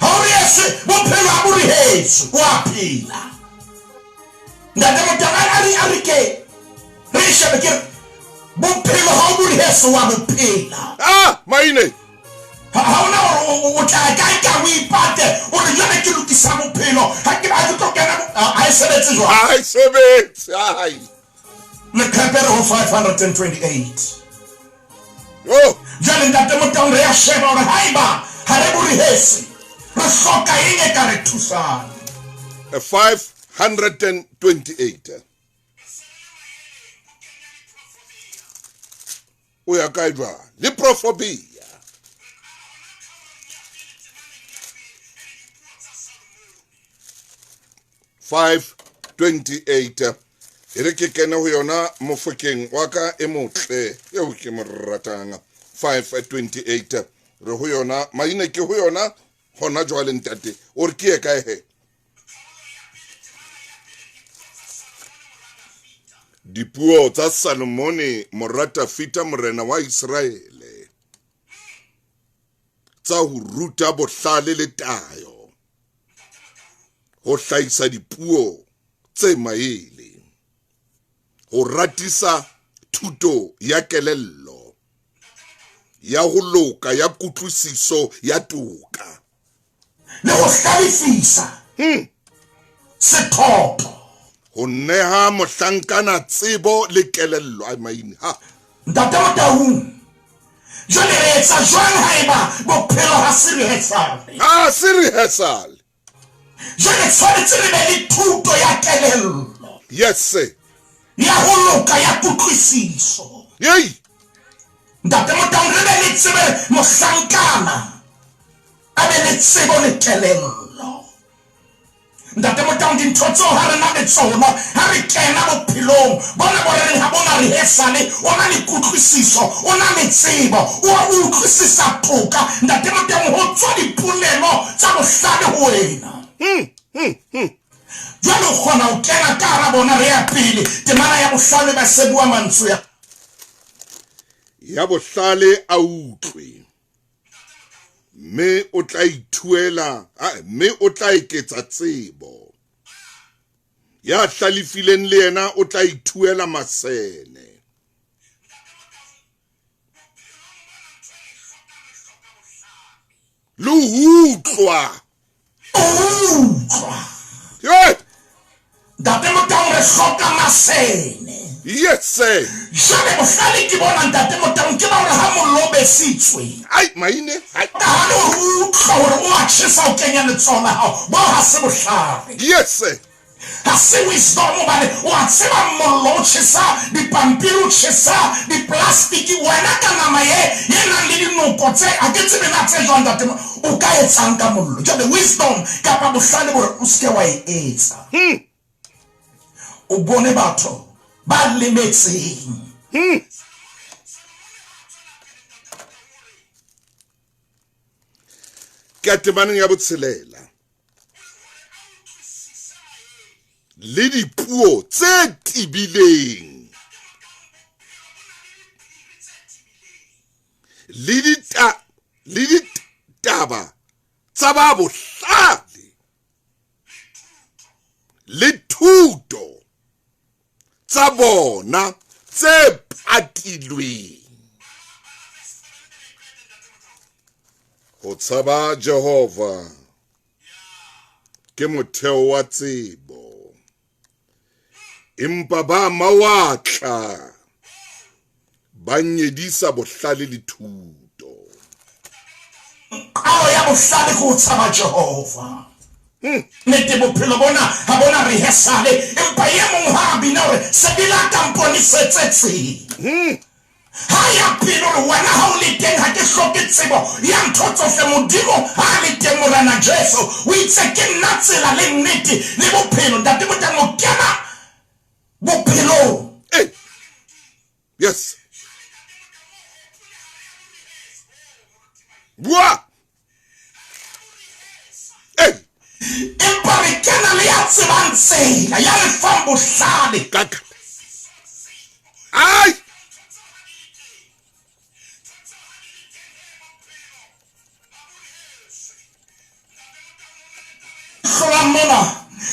ha o rihese bophelo a bo rihetse wa phela ntate Motang a re ke re shebe ke bophelo ha o bo rihese wa bophela maine ha ona o tla ka o ipate o re jana ke lokisa bophelo ha ke ba tlo kena a sebetse jwa ai sebetse ai le kapere ho 528 jale ntate Motang re a sheba hore haiba ha re bo rihese re hloka eng e ka re thusana 528 o ya ka jwa le profobia 528 ere ke kena ho yona mofokeng wa ka e motle eo ke mo ratang 528 re ho yona maine ke ho yona hona jwale ntate o re ke e kae he dipuo tsa Salomone morata fita morena wa Israele tsa ho ruta bohlale le tayo ho hlaisa dipuo tse maele ho ratisa thuto ya kelello ya ho loka ya kutlwisiso ya toka le ho hlalefisa sethopo ho neha mohlankana tsebo le kelello a maine ha ntate Motang jwale re etsa jwang haeba bophelo ha se rehesale jwale tshwanetse re be le thuto ya kelello yes ya ho loka ya kutlwisiso ntate Motang re be le tsebe mohlankana a be le tsebo le kelello ntate Motang dintho tseo ha re na le tsona ha re kena bophelong bona re ha bona rehesale o na le kutlwisiso o na le tsebo o utlwisisa toka ntate Motang ho tswa dipolelo tsa bohlale ho wena jwale o kgona ho kena ka hara bona re ya pele temana ya bohlale ba se bua mantswe ya bohlale a utlwe mme o tla ithuela mme o tla eketsa tsebo ya hlalefileng le yena o tla ithuela masene le utlwa ntate Motang re hloka masene yes jwale bohlale ke bona ntate Motang ke ba hore ha mollo besitswe ai maine ka ha le utlwa hore o a tjhesa o kenya letsona hao bo ha se bohlale yes ha se wisdom bane o a tseba mollo o tjhesa dipampiri o tjhesa diplastiki wena ka nama ye nang le dinoko tse a ke tsebe na tse jwang ntate o ka etsang ka mollo jwale wisdom kapa bohlale bore o se ke wa e etsa o bone batho ba lemetseng ke a temaneng ya botshelela le dipuo tse tibileng le ditaba tsa ba bohlale le thuto tsa bona tse patilweng ho tshaba Jehova ke motheo wa tsebo empa ba mawatla ba nyedisa bohlale le thuto ao ya bohlale go tshaba Jehova nete bophelo bona ha bona rehesale empa ye mong ha bina hore se bila kamponi setsetseng ha ya pelo re wena ha o le teng ha ke hloke tsebo ya ntho tsohle modimo ha le teng morena Jesu o itse ke nna tsela le nnete le bophelo ntate Motang o kena bophelo yes bua empa re kena le ya tsebang tsela ya lefang bohlale kaka ai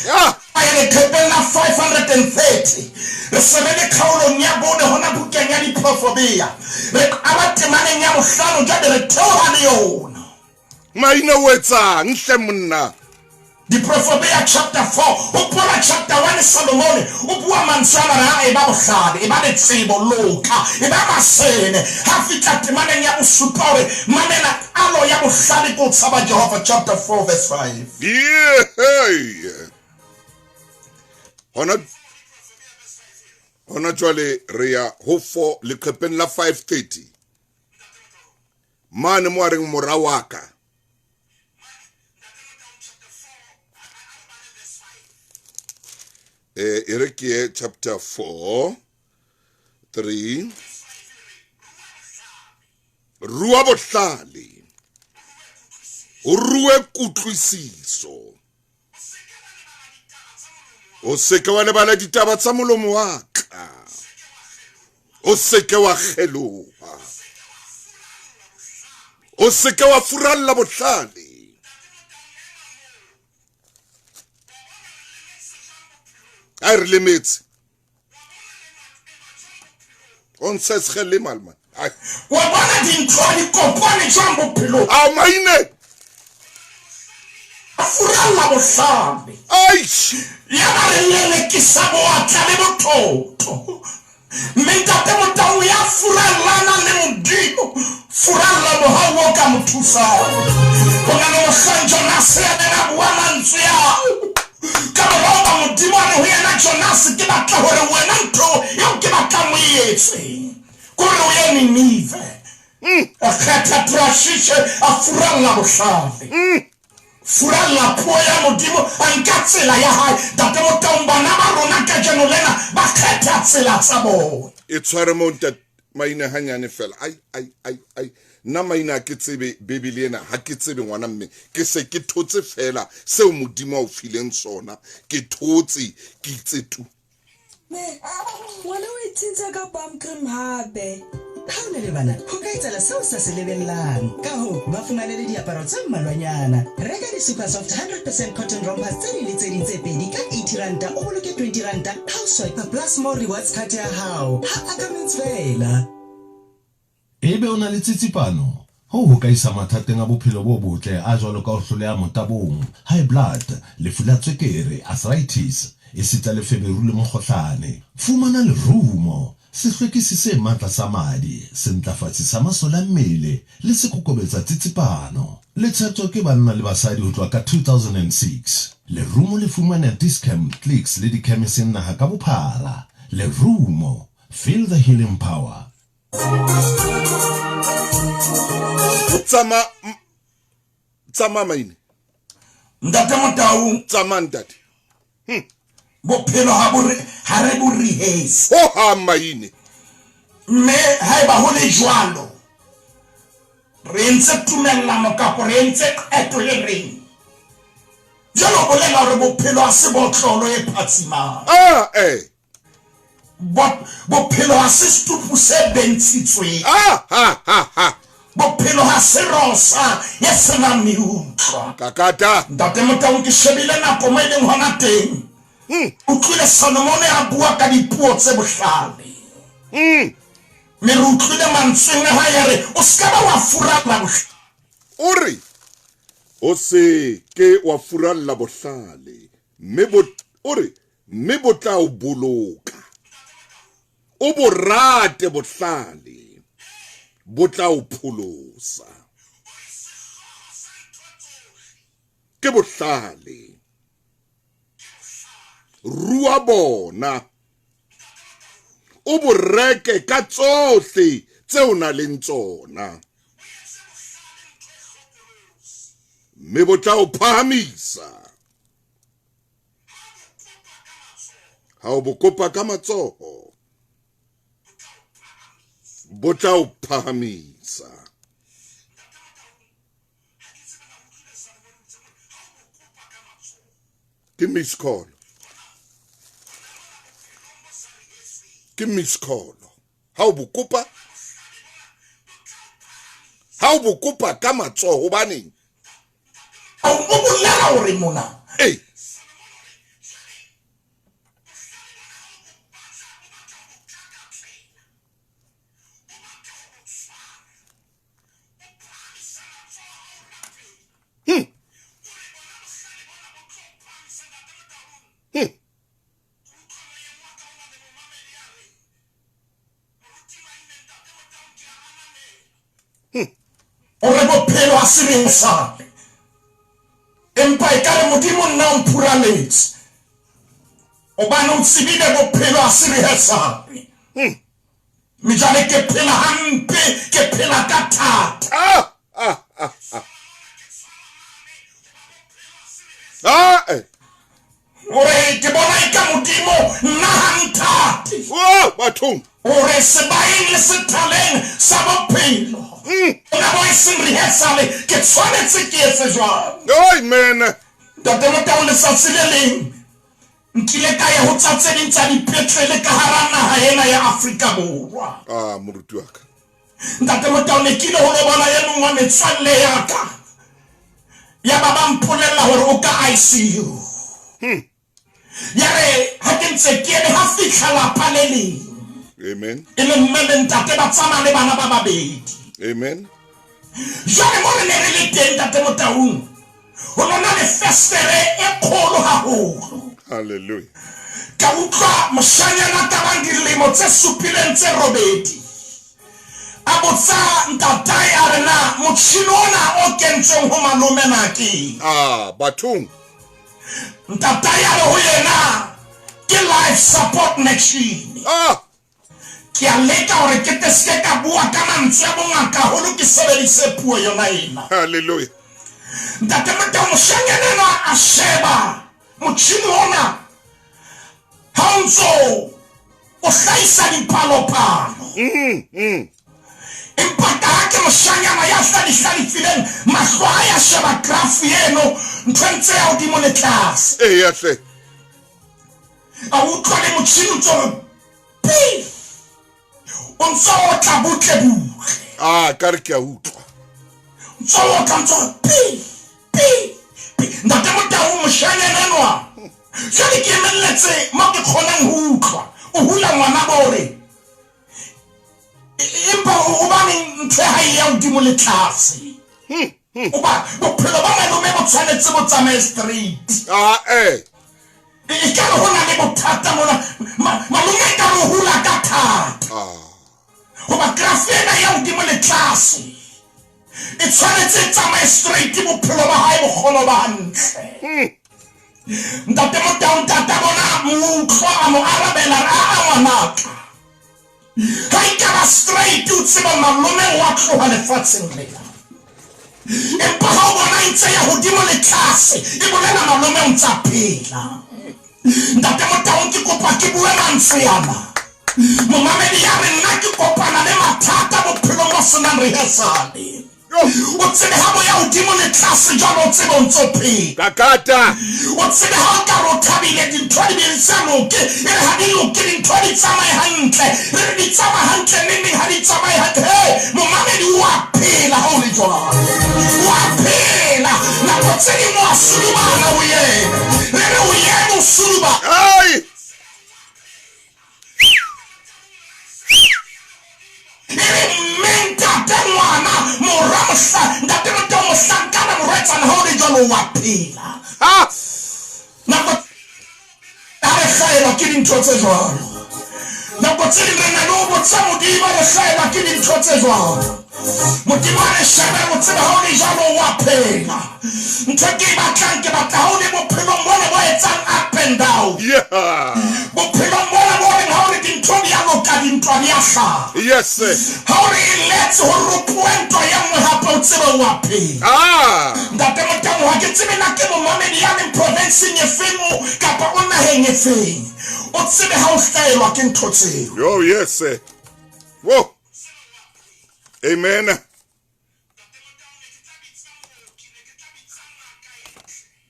Re khepela 530 re sebele khaolo nya bone hona bukeng ya diprofobia re abatemane nya bohlano ja re theoha le yona maina wetsa nhle monna diprofobia chapter 4 upola chapter 1 Solomon ubua mansana ra e ba bohlabe e ba le tsebo loka e ba masene ha fitla temane nya bosupore mamela alo ya bohlabe ko tsaba Jehova chapter 4 verse 5 yeah hona jwale re ya ho 4 le khepeng la 530 mane mo reng morawaka Erekie chapter 4 3 rua bohlale o rue kutlwisiso o seke wa lebala ditaba tsa molomo wa ka o seke wa kgeloha o seke wa furalla bohlale a re lemetse on says khale malman wa bona dintho di kopane jang bophelo a maine furalla bohlale aish ya ba le ke sabo a tlale bothoto menta te motau ya furalla le modimo furalla mohawo ka mothusa bona no sanjo na se na bua mantswe ya ka roba modimo a ho yena Jonas ke batla hore wena ntho yo ke batla mo yetse ko re ye ni nive a khata trashishe a furalla bohlale furalla poya modimo anka tsela ya hae date motomba na ba rona ka jeno lena ba khetha tsela tsa bona e tshware mo ntate maina hanyane fela ai nna maina ke tsebe bebele ena ha ke tsebe ngwana mme ke se ke thotse fela seo modimo o fileng sona ke thotse ke itsetu ngwana o itshintse ka palm cream hape ha o ne le bana ho ka etsela seo sa se lebellang ka ho ba fumane le diaparo tse mmalwanyana reka di super soft 100% cotton rompers tse ding le tse ding tse pedi ka 80 ranta o boloke 20 ranta ha o swipe plus more rewards card ya hao ha akaments fela ebe o na le tsitsipano ho ka isa mathateng a bophelo bo botle a jwalo ka ho hloleha motabong high blood lefu la tswekere arthritis esita le feberu le mokgohlane fumana le rumo sehlwekisi se matla sa madi se ntlafatsi sa masola mmele le se kokobetsa tsitsipano le tshetso ke banna le basadi ho tloa ka 2006 le rumo le fumana discount clicks le dikemiseng naha ka bophara le rumo feel the healing power tsama maine ndata motau tsama ntate bophelo ha re bo rehearse ho ha maine me ha ba ho le jwalo re ntse tumellano ka go re ntse eto le reng jalo bolela hore bophelo ha se botlolo e phatsima bophelo ha se stupu se bentshitswe bophelo ha se rosa ya sena miutlwa kakata ntate motau ke shebile nako mo ileng hona teng o tlile Solomon a bua ka dipuo tse bohlale me re utlwile mantsweng ha ya re o ska ba wa furalla ore o se ke wa furalla bohlale mme botla o boloka o borate bohlale botla o pholosa ke bohlale rua bona o boreke ka tsohle tse o na leng tsona mme botla o phahamisa ha o bokopa ka matsoho botla o phahamisa ke miss call ha o bokopa ka matsoho baneng o bolela hore mona o re bophelo a se re sale empa e ka re modimo nna o mpuraletse obane o tsebile bophelo a se re sale mijale ke phela hampe ke phela ka thata ore ke bona e ka modimo nna hantate bathong ore sebaeng le sethaleng sa bophelo ona bo e seng rehearsale ke tshwanetse ke etse jwang amen ntate motao letsatsi le leng nkile ka ya ho tsa tse ding tsa dipetlele ka hara naha ena ya Afrika Borwa moruti wa ka ntate motao ne kile ho lo bona ye mong wa metswalle ya ka ya ba ba mpolella hore o ka ICU ya re ha ke ntse ke ene ha fihla lapha le leng amen e le mme le ntate ba tsamaya le bana ba babedi amen jwale mo re ne re le teng ntate motaung ho lona le festere e kgolo haholo hallelujah ka utlwa moshanyana ka bang dilemo tse supileng tse robedi a botsa ntatai a re na motjhini ona o kentsweng ho malome na keng bathong ntatai a re ho yena ke life support machine ke a leka hore ke teske ka bua ka mantswe a bongaka holo ke sebedise puo yona ena hallelujah ntate motho moshanyana a sheba motjhini ona ha o ntso o hlahisa dipalopalo empa ka ha ke moshanyana ya hlalefileng mahlo a ya sheba grafu eno ntho e ntse ya hodimo le tlase yahle a utlwa le motjhini o ntso pi o ntso o tla butlebutle ka re ke a utlwa ntso o tla ntso pi ntate motao moshanyana enwa jwale ke emelletse mo ke kgonang ho utlwa o hula ngwana bore empa o bane ntho ya hae ya hodimo le tlase oba bophelo ba malome bo tshwanetse bo tsamaye straight e ka re ho na le bothata mona malome e ka re hula ka thata hoba grafu ena ya hodimo le tlase e tshwanetse e tsamaye straight bophelo ba hae bo kgolo ba hantle ntate motao ntata bona moutlwa a mo arabela re ngwanaka ha e ka ba straight o tseba malome wa tloha lefatsheng lena empa ha o bona ntse ya hodimo le tlase e bolela malome o ntsa phela ntate motao ke kopa ke bue mantswe yana momamedi ya re nna ke kopana le mathata bophelo mo senang rehearsale o tsebe ha bo ya hodimo le tlase jwalo o tsebe o ntso phela kakata o tsebe ha o ka re o thabile dintho di be sa loke e re ha di loke dintho di tsamaye hantle re re di tsamaya hantle neng ha di tsamaye hantle momamedi wa phela ha o le jwalo wa phela nako tse dingwe wa sulubana o yena re re o yena o suluba mentate ngwana mora ntate motho mohlankana morwetsana ha o le jwalo wa phela nako a re hlaelwa ke dintho tse jwalo nako tse ding re na le o botsa modimo re hlaelwa ke dintho tse jwalo modimo a re shebe o tsebe ha o le jwalo wa phela ntho ke e batlang ke batla ha o le bophelong bona bo etsang up and down bophelong bona bo reng ha o le dintho di a loka dintwa di a hlaha ha o re eletse ho ropuwe ntwa ya nngwe hape o tsebe wa phela ntate motamo ha ke tsebe na ke momamedi ya leng provinceng e feng kapa o naheng e feng o tsebe ha o hlaelwa ke ntho tseo Whoa. Amen.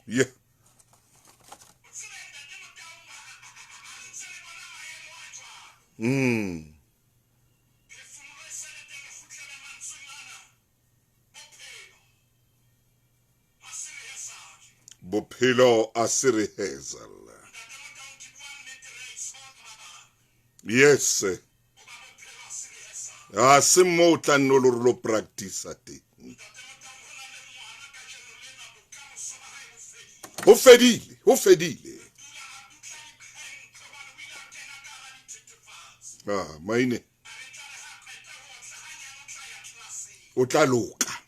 Yeah. Bophelo a se rehearsal. Yes. Se mo tla no lo practice ate. ho fedile maine o tla loka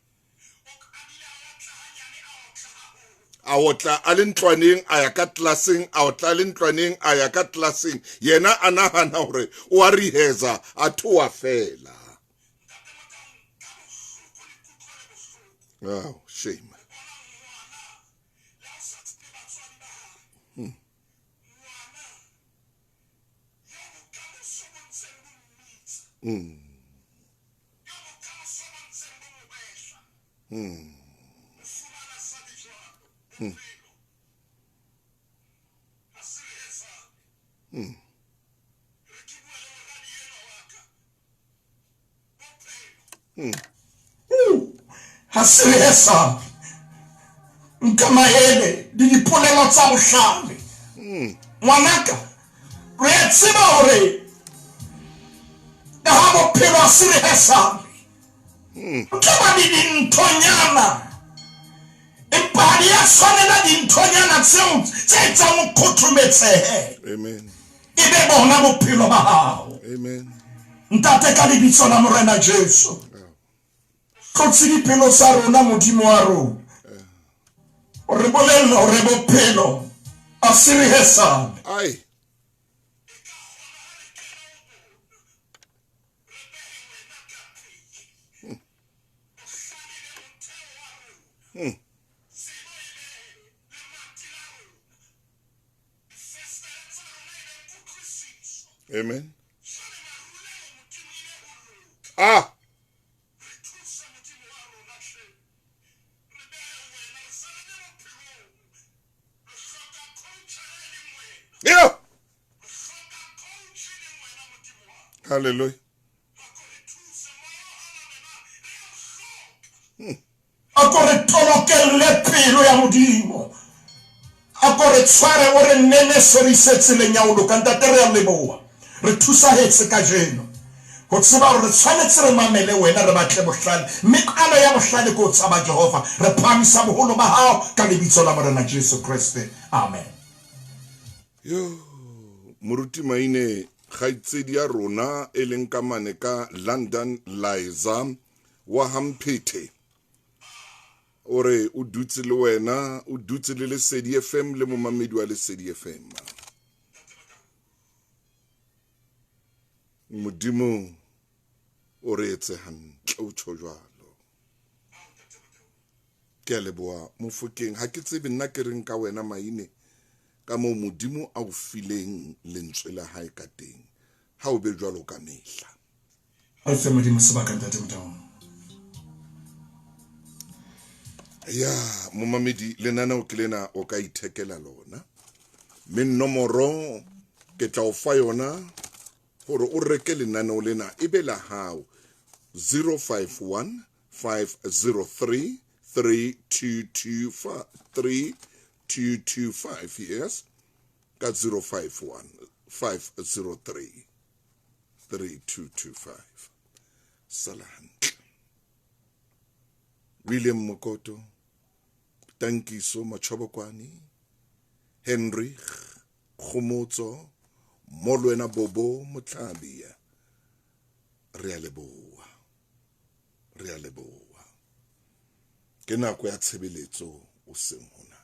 a otla a le ntlwaneng a ya ka tlaseng a otla le ntlwaneng a ya ka tlaseng yena a nahana hore o a reheza a thoa fela. Oh, shame. Hasiresa nkamaele di dipolelo tsa bohlale ngwanaka re a tseba hore ka ha bophelo a siresa ke ba di dinthonyana empa ha di a tshwanela dinthonyana tseo tse etsang o kgothometsehe. Amen. Ebe bona bophelo ba hao. Amen. Ntate ka lebitso la Morena Jesu tlotse dipelo tsa rona modimo wa rona re bolella hore bophelo a sirehesane. Ai. Amen. Ah. Yeah. Hallelujah. Akore tolokelle pelo ya modimo. Akore tshware o re nene serisetse lenyaulo ka ntate re a leboha. Re thusa hetse ka jeno. Go tseba re tshwanetse re mamele wena re batle bohlale. Mekalo ya bohlale ko tsaba Jehova. Re phamisa boholo ba hao ka lebitso la Morena Jesu Kriste. Amen. Yo, moruti maine kgaitsedi ya rona e leng ka mane ka London Liza wa Hampete. Ore o dutse le wena, o dutse le Lesedi FM le momamedi wa Lesedi FM. Modimo o re etse hantle o tsho jwalo. Ke a leboha Mofokeng, ha ke tsebe nna ke reng ka wena maine ka mo modimo a o fileng lentswe la hae ka teng ha o be jwalo ka mehla. A fe modimo sebaka ntate motho. Ya momamedi lenana o klena o ka ithekela lona. Men nomoro ke tla o fa yona gore o reke lenana o lena e be la hao 051 503 3225 yes ka 051 503 3225 Salan William Mokoto, thank you so much, Chobokwani, Henry, Khomotso, Molwena Bobo, Mutlabia, Realeboa, Kena kwa tshebeletso o seng hona.